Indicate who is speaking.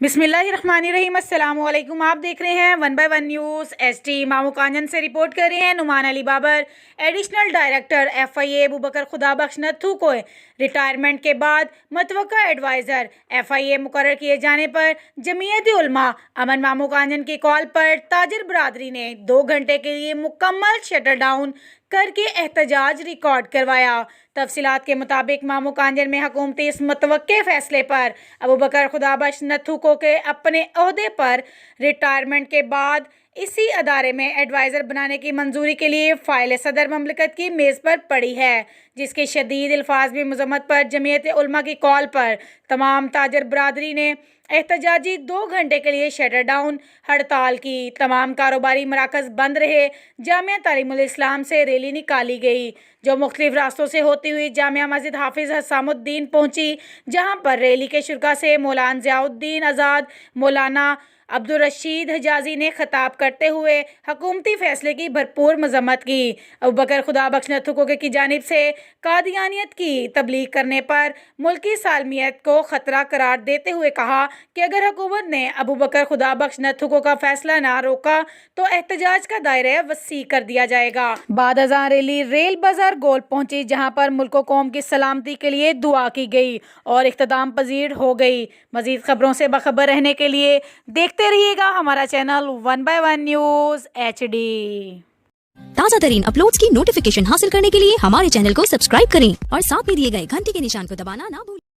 Speaker 1: बिस्मिल्लाहिर्रहमानिर्रहीम। अस्सलाम वालेकुम। आप देख रहे हैं 1 बाय 1 न्यूज़ ST। मामू कांजन से रिपोर्ट कर रहे हैं Numan Ali Babar. Additional director FIA Abubakar Khudabakhsh Nathu को रिटायरमेंट के बाद मुतवक्का एडवाइज़र FIA मुकर्रर किए जाने पर जमीयत उलमा अमन मामू कांजन की कॉल पर ताजर बरादरी ने 2 घंटे के लिए मुकम्मल शटर डाउन करके एहतजाज रिकॉर्ड करवाया। तफसीलात के मुताबिक मामू कांजन में हुकूमती इस मुतवक्के फैसले पर अबूबकर खुदाबख्श नत्थू को के अपने ओहदे पर रिटायरमेंट के बाद इसी अदारे में एडवाइज़र बनाने की मंजूरी के लिए फ़ाइल सदर ममलकत की मेज़ पर पड़ी है, जिसकी शदीद अल्फाज में मज़म्मत पर जमीयत उलमा की कॉल पर तमाम ताजर बरादरी ने एहतजाजी 2 घंटे के लिए शटर डाउन हड़ताल की। तमाम कारोबारी मराकज़ बंद रहे। जामिया तालीमुल इस्लाम से रैली निकाली गई जो मुख्तलिफ रास्तों से होती हुई जामिया मस्जिद हाफिज़ हसामुद्दीन पहुंची, जहां पर रैली के शुरा से मौलाना ज़ियाउद्दीन आज़ाद, मौलाना अब्दुल रशीद हिजाजी ने खिताब करते हुए हुकूमती फैसले की भरपूर मजम्मत की। अबूबकर खुदाबख्श नत्थू की जानिब से कादियानियत की तबलीग करने पर मुल्की सालमियत को ख़तरा करार देते हुए कहा कि अगर हुकूमत ने अबूबकर खुदाबख्श नत्थू का फैसला ना रोका तो एहतजाज का दायरा वसी कर दिया जाएगा। बाद अज़ां रैली रेल बाजार गोल पहुंची, जहां पर मुल्क व कौम की सलामती के लिए दुआ की गई और इख्तिताम पजीर हो गई। मज़ीद खबरों से बाखबर रहने के लिए देखते रहिएगा हमारा चैनल 1 बाय 1 न्यूज़ HD।
Speaker 2: ताज़ा तरीन अपलोड्स की नोटिफिकेशन हासिल करने के लिए हमारे चैनल को सब्सक्राइब करें और साथ में दिए गए घंटी के निशान को दबाना ना भूलें।